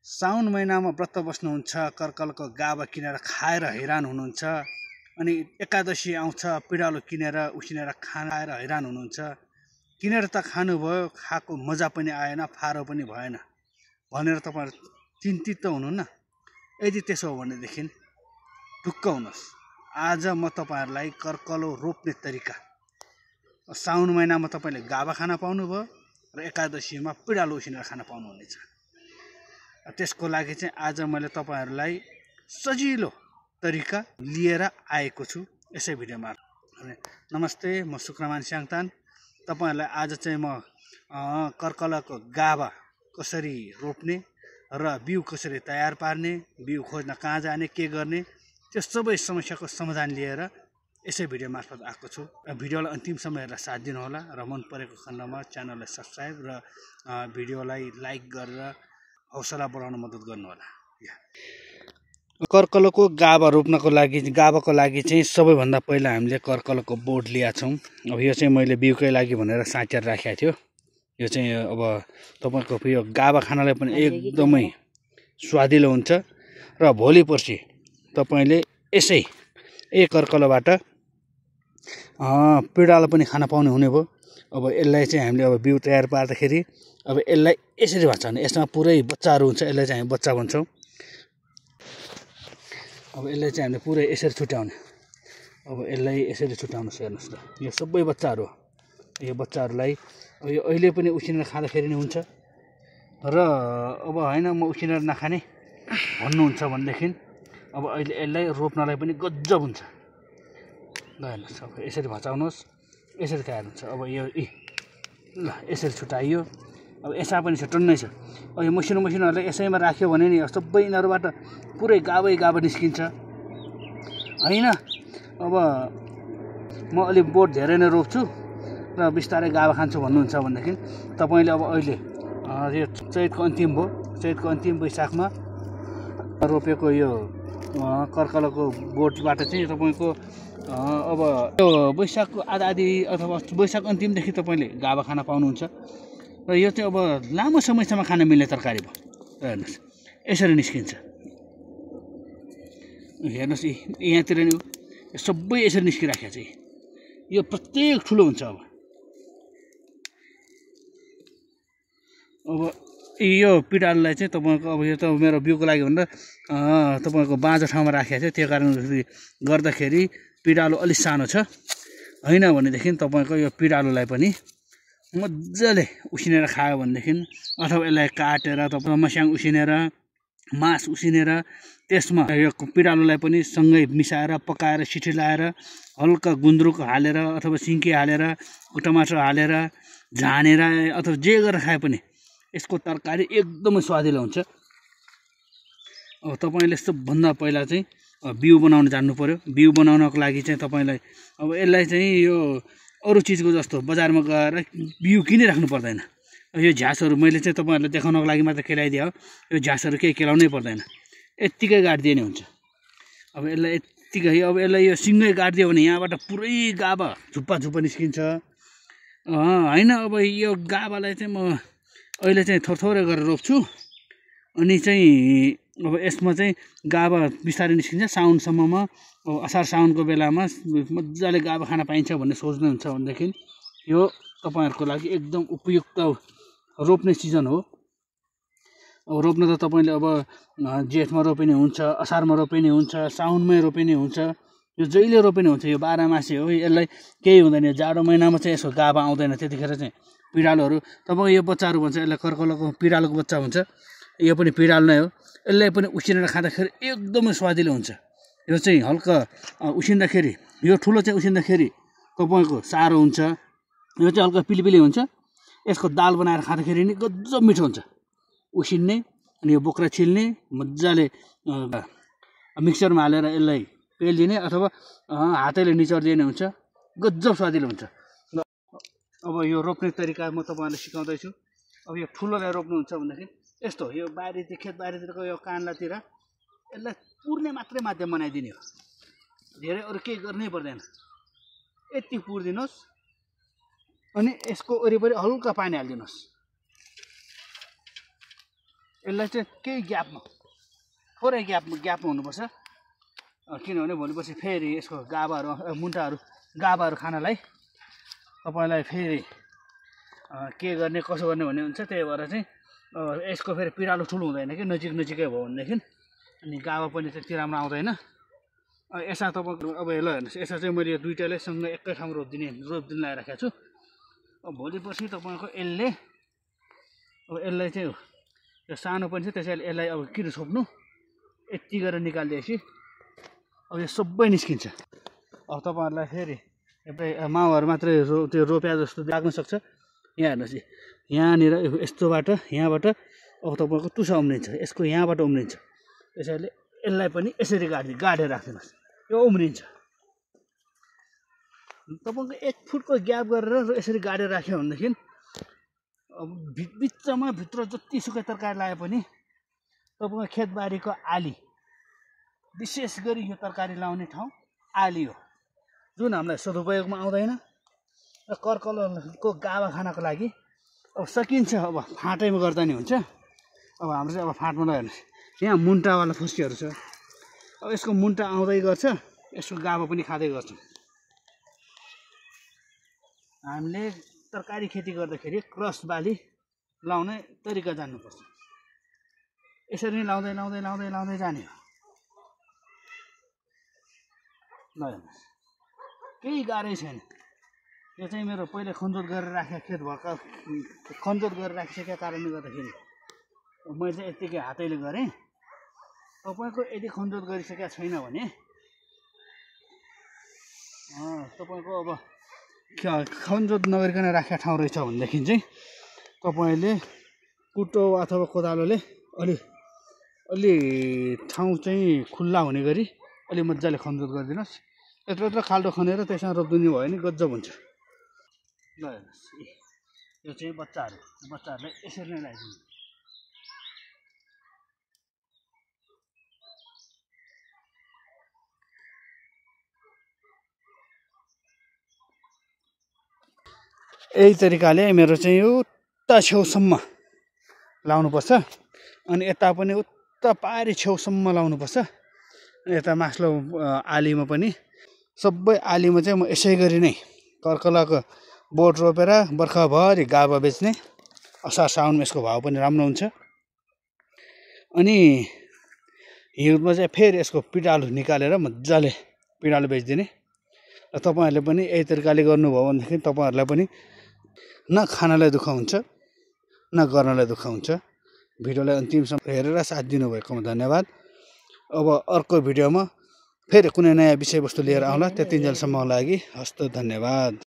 साउन महिनामा व्रत बस्नुहुन्छ, कर्कलको गाभा किनेर खाएर हैरान हुनुहुन्छ। अनि एकादशी आउँछ, पिडालु किनेर उसिनेर खाएर हैरान हुनुहुन्छ। किनेर त खानुभयो, खाएको मजा पनि आएन, फारो पनि भएन भनेर तपाईहरु चिन्तित त हुनुहुन्न। यदि त्यसो हो भनेदेखि ढुक्क हुनुहोस्। आज म तपाईहरुलाई कर्कलो रोप्ने तरिका, साउन महिनामा तपाईले गाभा खान पाउनुभयो र एकादशीमा पिडालु उसिनेर खान पाउनुहुनेछ। त्यसको लागि चाहिँ आज मैले तपाईहरुलाई सजिलो तरिका लिएर आएको छु यसै भिडियोमा। नमस्ते, म शुक्रमान स्याङतान। तपाईहरुलाई आज चाहिँ म कर्कलको गाभा कसरी रोप्ने र बिउ कसरी तयार पार्ने, बिउ खोज्न कहाँ जाने, के गर्ने, त्यो सबै समस्याको समाधान लिएर यसै भिडियो मार्फत आएको छु। भिडियोलाई अन्तिमसम्म हेरेर साथ दिनुहोला र मन परेको खण्डमा च्यानललाई सब्स्क्राइब र भिडियोलाई लाइक गरेर हौसला बढाउन मद्दत गर्नुहोला। कर्कलको गाभा रोप्नको लागि चाहिँ सबैभन्दा पहिला हामीले कर्कलको बोट लिएका छौँ। अब यो चाहिँ मैले बिउकै लागि भनेर साँचेर राखेको थियो। यो चाहिँ अब तपाईको यो गाभा खानलाई पनि एकदमै स्वादिलो हुन्छ र भोलि पर्सि तपाईले यसै कर्कलबाट पिडालो पनि खान पाउने हुने भयो। अब यसलाई चाहिँ हामीले अब बिउ तयार पार्दाखेरि अब यसलाई यसरी भन्छौँ, यसमा पुरै बच्चाहरू हुन्छ, यसलाई चाहिँ हामी बच्चा भन्छौँ। अब यसलाई चाहिँ हामीले पुरै यसरी छुट्याउने, अब यसलाई यसरी छुट्याउनुहोस्। हेर्नुहोस् त, यो सबै बच्चाहरू हो। यो बच्चाहरूलाई यो अहिले पनि उसिनेर खाँदाखेरि नै हुन्छ र अब होइन म उसिनेर नखाने भन्नुहुन्छ भनेदेखि अब अहिले यसलाई रोप्नलाई पनि गजब हुन्छ। ल हेर्नुहोस्, अब यसरी भचाउनुहोस्, यसरी तयार हुन्छ। अब यो ल यसरी छुट्याइयो। अब यसमा पनि छ, टन्नै छ। अब यो मसिनोहरूलाई यसैमा राख्यो भने नि सबै यिनीहरूबाट पुरै गाभा निस्किन्छ होइन। अब म अलि बोट धेरै नै रोप्छु र बिस्तारै गाभा खान्छु भन्नुहुन्छ भनेदेखि तपाईँले अब अहिले यो चैतको अन्तिम भयो, चैतको अन्तिम वैशाखमा रोपेको यो कर्कलको बोटबाट चाहिँ तपाईँको अब यो वैशाखको आधी अथवा वैशाख अन्तिमदेखि तपाईँले गाभा खान पाउनुहुन्छ र यो चाहिँ अब लामो समयसम्म खान मिल्ने तरकारी भयो। हेर्नुहोस् यसरी निस्किन्छ। हेर्नुहोस् यहाँतिर नि सबै यसरी निस्किराखेको छ। यो प्रत्येक ठुलो हुन्छ। अब यो पिडालुलाई चाहिँ तपाईँको अब यो त मेरो बिउको लागि भनेर तपाईँको बाँझो ठाउँमा राखेको थियो। त्यो कारणले गर्दाखेरि पिडालु अलिक सानो छ होइन। भनेदेखि तपाईँको यो पिडालुलाई पनि मजाले उसिनेर खायो भनेदेखि अथवा यसलाई काटेर तपाईँ मस्याङ उसिनेर, मास उसिनेर त्यसमा यो पिडालुलाई पनि सँगै मिसाएर पकाएर सिटी लाएर हल्का गुन्द्रुक हालेर अथवा सिन्की हालेर टमाटर हालेर झानेर अथवा जे गरेर खाए पनि यसको तरकारी एकदमै स्वादिलो हुन्छ। अब तपाईँले सबभन्दा पहिला चाहिँ बिउ बनाउन जान्नु पर्यो। बिउ बनाउनको लागि चाहिँ तपाईँलाई अब यसलाई चाहिँ यो अरू चिजको जस्तो बजारमा गएर बिउ किनिराख्नु पर्दैन। यो झ्यासहरू मैले चाहिँ तपाईँहरूलाई देखाउनको लागि मात्र केलाइदिए हो। यो झ्यासहरू केही केलाउनै पर्दैन, यत्तिकै गाडिदिए नै हुन्छ। अब यसलाई यत्तिकै अब यसलाई यो सिङ्गै गाडिदियो भने यहाँबाट पुरै गाभा झुप्पा निस्किन्छ होइन। अब यो गाभालाई चाहिँ म अहिले चाहिँ थोरै गरेर रोप्छु अनि चाहिँ अब यसमा चाहिँ गाभा बिस्तारै निस्किन्छ। साउनसम्ममा अब असार साउनको बेलामा मजाले गाभा खान पाइन्छ भन्ने सोच्नुहुन्छ भनेदेखि यो तपाईँहरूको लागि एकदम उपयुक्त रोप्ने सिजन हो। अब रोप्न त तपाईँले अब जेठमा रोपिने हुन्छ, असारमा रोपिने हुन्छ, साउनमै रोपिने हुन्छ, यो जहिले रोपिने हुन्छ। यो 12 मासे हो, यसलाई केही हुँदैन। जाडो महिनामा चाहिँ यसको गाभा आउँदैन, त्यतिखेर चाहिँ पिडालुहरू तपाईँको यो बच्चाहरू भन्छ, यसलाई कर्कलको पिडालुको बच्चा भन्छ। यो पनि पिडालु नै हो। यसलाई पनि उसिनेर खाँदाखेरि एकदमै स्वादिलो हुन्छ। यो चाहिँ हल्का उसिन्दाखेरि, यो ठुलो चाहिँ उसिन्दाखेरि तपाईँको साह्रो हुन्छ। यो चाहिँ हल्का पिलिपिली हुन्छ। यसको दाल बनाएर खाँदाखेरि नि गजब मिठो हुन्छ। उसिन्ने अनि यो बोक्रा छिल्ने, मजाले मिक्सरमा हालेर यसलाई पेलिदिने अथवा हातैले निचोरिदिने हुन्छ, गजब स्वादिलो हुन्छ। अब यो रोप्ने तरिका म तपाईँहरूलाई सिकाउँदैछु। अब यो ठुलोलाई रोप्नुहुन्छ भनेदेखि यस्तो यो बारीतिर खेत बारीतिरको यो कान्लातिर यसलाई पुर्ने मात्रै माध्यम बनाइदिने हो। धेरै अरू केही गर्नै पर्दैन। यति पुरिदिनुहोस् अनि यसको वरिपरि हल्का पानी हालिदिनुहोस्। यसलाई चाहिँ केही ग्यापमा थोरै ग्यापमा हुनुपर्छ किनभने भोलिपछि फेरि यसको गाभाहरू खानलाई तपाईँलाई फेरि के गर्ने कसो गर्ने भन्ने हुन्छ त्यही भएर चाहिँ यसको फेरि पिँडालु ठुलो हुँदैन कि नजिकै भयो भनेदेखि अनि गाभा पनि त्यति राम्रो आउँदैन यसमा तपाईँको अब ल हेर्नुहोस् यसमा चाहिँ मैले यो दुइटालाई सँग एकै ठाउँ रोपिदिन लगाइराखेको छु अब भोलिपर्सि तपाईँको यसलाई चाहिँ यो सानो पनि छ त्यसैले यसलाई अब किन छोप्नु यति गरेर निकालिदिएपछि अब यो सबै निस्किन्छ अब तपाईँहरूलाई फेरि माउहरू मात्रै त्यो रोप्या जस्तो लाग्न सक्छ यहाँ हेर्नुहोस् यहाँनिर यहाँबाट अब तपाईँको टुसा उम्रिन्छ यसको यहाँबाट उम्रिन्छ त्यसैले यसलाई पनि यसरी गाडेर राखिदिनुहोस् यो उम्रिन्छ तपाईँको 1 फुटको ग्याप गरेर यसरी गाडेर राख्यो भनेदेखि अब बिचमा भित्र जतिसुकै तरकारी लाए पनि तपाईँको खेतबारीको आली विशेष गरी यो तरकारी लाउने ठाउँ आली हो जुन हामीलाई सदुपयोगमा आउँदैन र कर्कलको गाभा खानको लागि अब सकिन्छ अब फाँटैमा गर्दा नि हुन्छ अब हाम्रो चाहिँ अब फाँटमा हेर्नुहोस् यहाँ मुन्टावाला फुस्कीहरू छ अब यसको मुन्टा आउँदै गर्छ यसको गाभा पनि खाँदै गर्छ हामीले तरकारी खेती गर्दाखेरि क्रस बाली लाउने तरिका जान्नुपर्छ यसरी नै लाउँदै जाने हो ल हेर्नुहोस् केही गाह्रै छैन यो चाहिँ मेरो पहिले खनजोत गरेर राखेको खेत भएको खनजोत गरेर राखिसकेका कारणले गर्दाखेरि मैले चाहिँ यत्तिकै हातैले गरेँ तपाईँको यदि खनजोत गरिसकेका छैन भने तपाईँको अब खनजोत नगरिकन राखेको ठाउँ रहेछ भनेदेखि चाहिँ तपाईँले कुटो अथवा कोदालोले अलि ठाउँ चाहिँ खुल्ला हुने गरी अलि मजाले खनजोत गरिदिनुहोस् यत्रो खाल्डो खनेर त्यसमा रोपिदिनु भयो भने गजब हुन्छ ल हेर्नुहोस् यो चाहिँ बच्चाहरूलाई यसरी नै लगाइदिनु यही तरिकाले मेरो चाहिँ उता छेउसम्म लाउनुपर्छ अनि यता पनि उता पारी छेउसम्म लाउनुपर्छ अनि यता मास्लो आलीमा पनि सबै आलीमा चाहिँ म यसै गरी नै कर्कलाको बोट रोपेर बर्खाभरि गाभा बेच्ने असार साउनमा यसको भाउ पनि राम्रो हुन्छ अनि हिउँदमा चाहिँ फेरि यसको पिँडालु निकालेर मजाले पिँडालु बेचिदिने र तपाईँहरूले पनि यही तरिकाले गर्नुभयो भनेदेखि तपाईँहरूलाई पनि न खानलाई दुःख हुन्छ न गर्नलाई दुःख हुन्छ भिडियोलाई अन्तिमसम्म हेरेर साथ दिनुभएकोमा धन्यवाद अब अर्को भिडियोमा फेरि कुनै नयाँ विषयवस्तु लिएर आउँला त्यतिन्जेलसम्मको लागि हस्त धन्यवाद।